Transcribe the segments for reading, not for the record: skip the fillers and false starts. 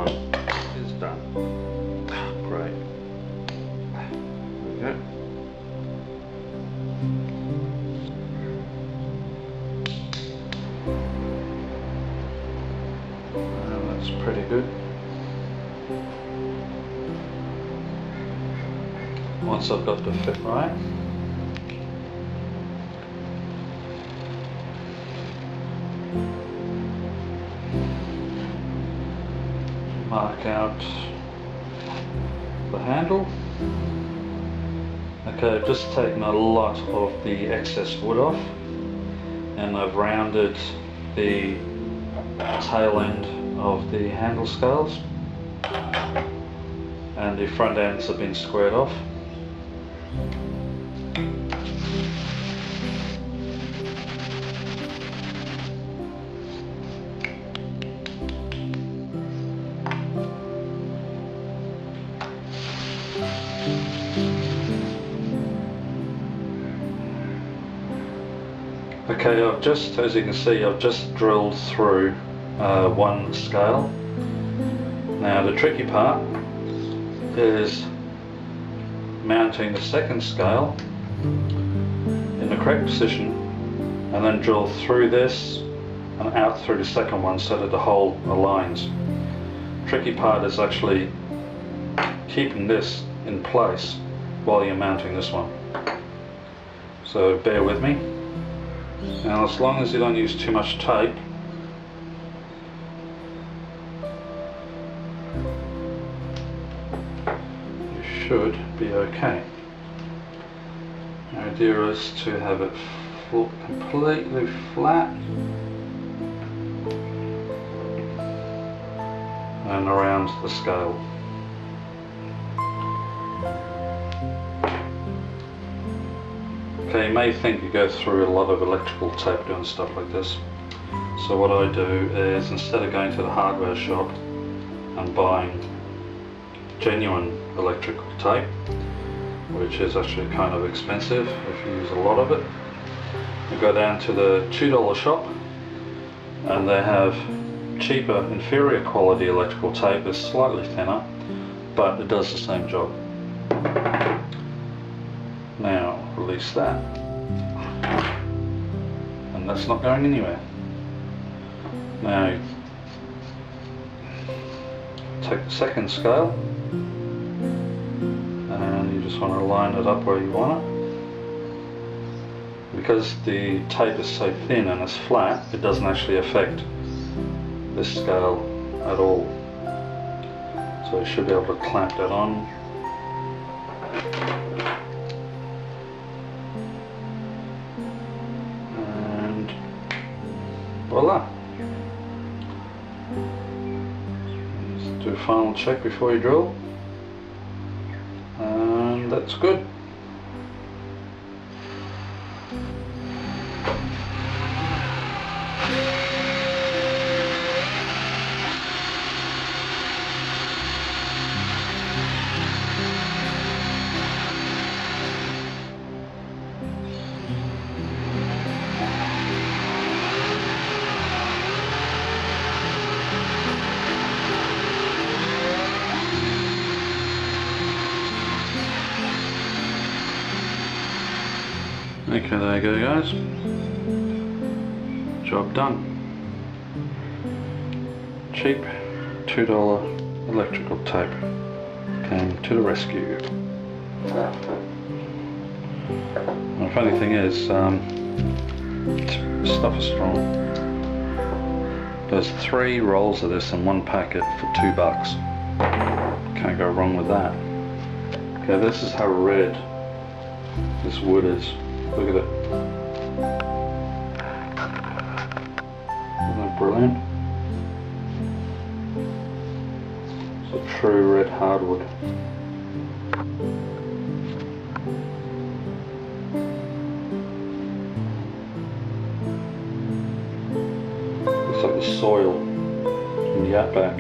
one is done. Great. There we go. That's pretty good. Once I've got the fit right, mark out the handle. Okay, I've just taken a lot of the excess wood off and I've rounded the tail end of the handle scales and the front ends have been squared off. Okay, I've just, as you can see, I've just drilled through one scale. Now the tricky part is mounting the second scale in the correct position and then drill through this and out through the second one so that the hole aligns. Tricky part is actually keeping this in place while you're mounting this one. So bear with me. Now as long as you don't use too much tape, you should be okay. The idea is to have it completely flat and around the scale. Okay, you may think you go through a lot of electrical tape doing stuff like this. So what I do is, instead of going to the hardware shop and buying genuine electrical tape, which is actually kind of expensive if you use a lot of it, you go down to the $2 shop and they have cheaper, inferior quality electrical tape. It's slightly thinner, but it does the same job. Now release that, and that's not going anywhere. Now take the second scale and you just want to line it up where you want it. Because the tape is so thin and it's flat, it doesn't actually affect this scale at all. So you should be able to clamp that on. Voila! Just do a final check before you drill, and that's good. Okay, there you go guys, job done. Cheap $2 electrical tape came to the rescue. The funny thing is, this stuff is strong. There's 3 rolls of this in one packet for $2. Can't go wrong with that. Okay, this is how red this wood is. Look at it. Isn't that brilliant? It's a true red hardwood. Looks like the soil in the outback.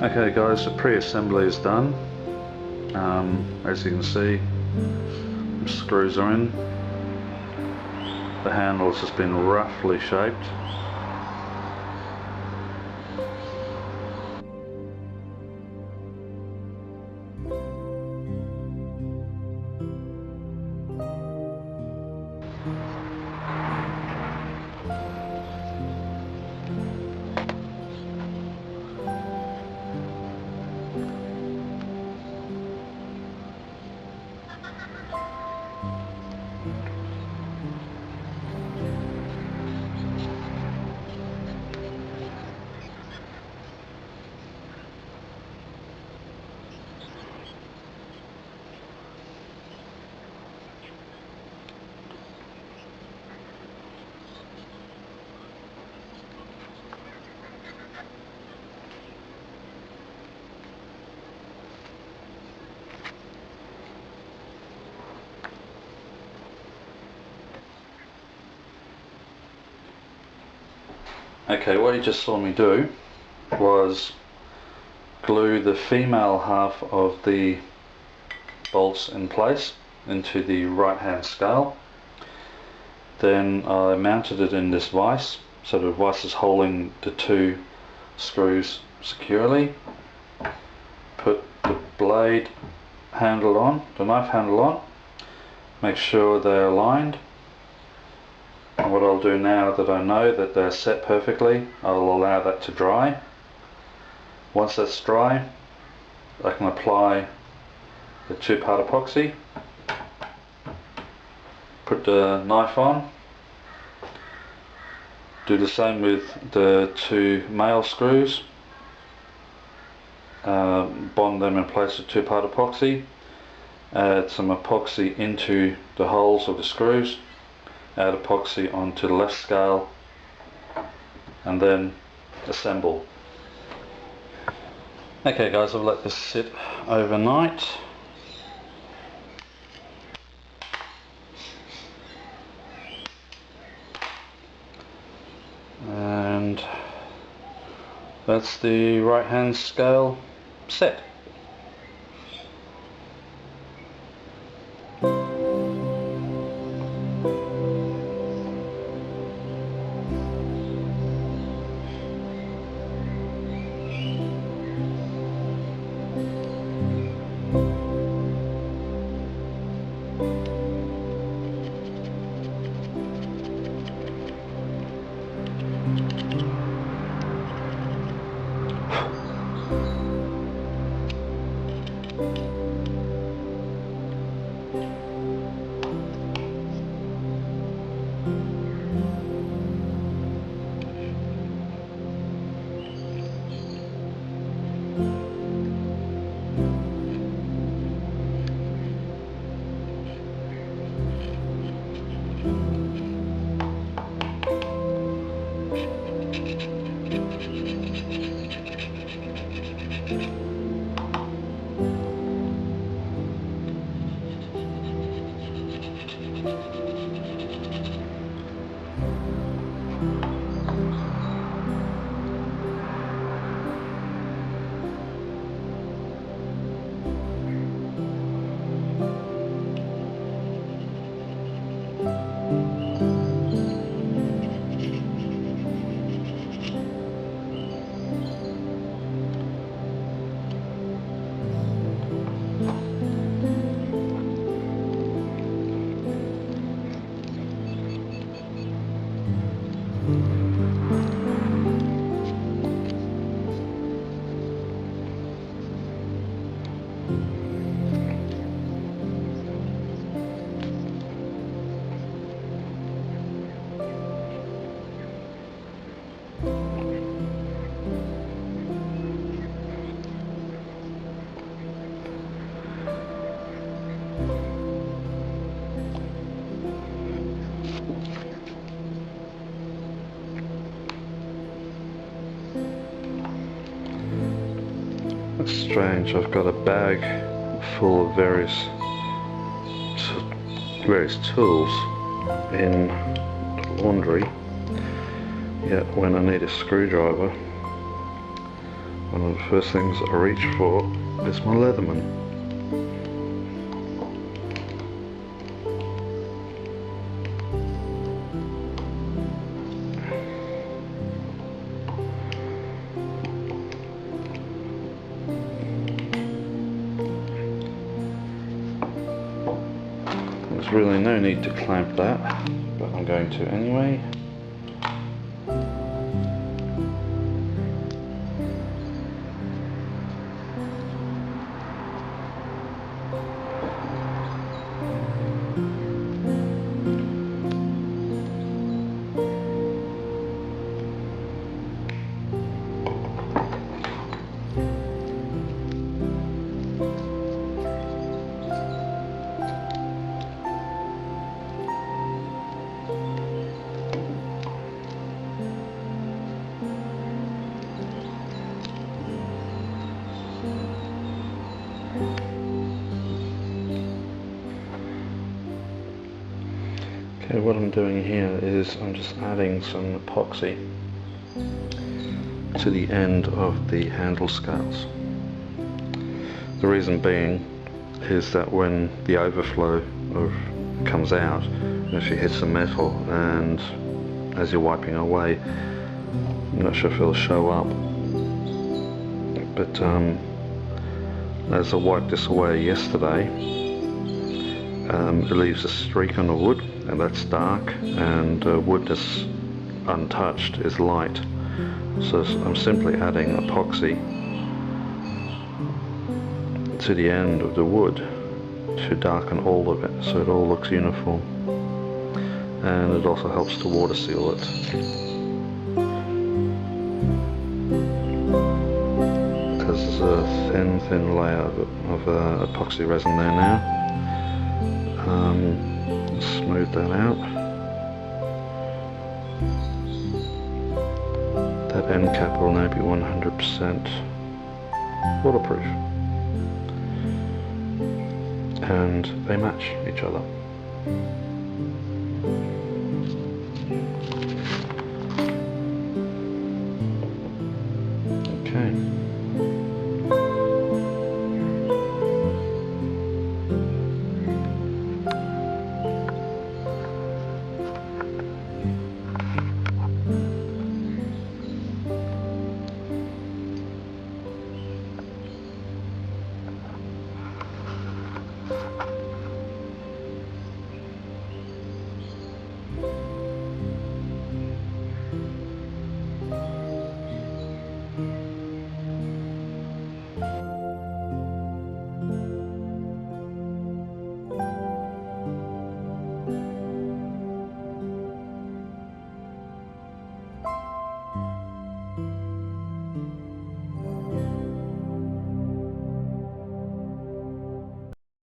Okay guys, the pre-assembly is done. As you can see, the screws are in. The handle has just been roughly shaped. Okay, what you just saw me do was glue the female half of the bolts in place into the right hand scale. Then I mounted it in this vise, so the vise is holding the two screws securely. Put the blade handle on, the knife handle on, make sure they're aligned. And what I'll do now that I know that they're set perfectly, I'll allow that to dry. Once that's dry, I can apply the two-part epoxy, put the knife on, do the same with the two male screws, bond them in place with two-part epoxy, add some epoxy into the holes of the screws, add epoxy onto the left scale, and then assemble. Okay guys, I've let this sit overnight. And that's the right hand scale set. That's strange. I've got a bag full of various tools in the laundry, yet when I need a screwdriver, one of the first things I reach for is my Leatherman. There's really no need to clamp that, but I'm going to anyway. Okay, what I'm doing here is I'm just adding some epoxy to the end of the handle scales. The reason being is that when the overflow comes out, if you hit some metal and as you're wiping away, I'm not sure if it'll show up, but as I wiped this away yesterday, it leaves a streak on the wood, and that's dark, and wood that's untouched is light. So I'm simply adding epoxy to the end of the wood to darken all of it so it all looks uniform, and it also helps to water seal it. Because there's a thin layer of epoxy resin there now. Smooth that out. That end cap will now be 100% waterproof, and they match each other.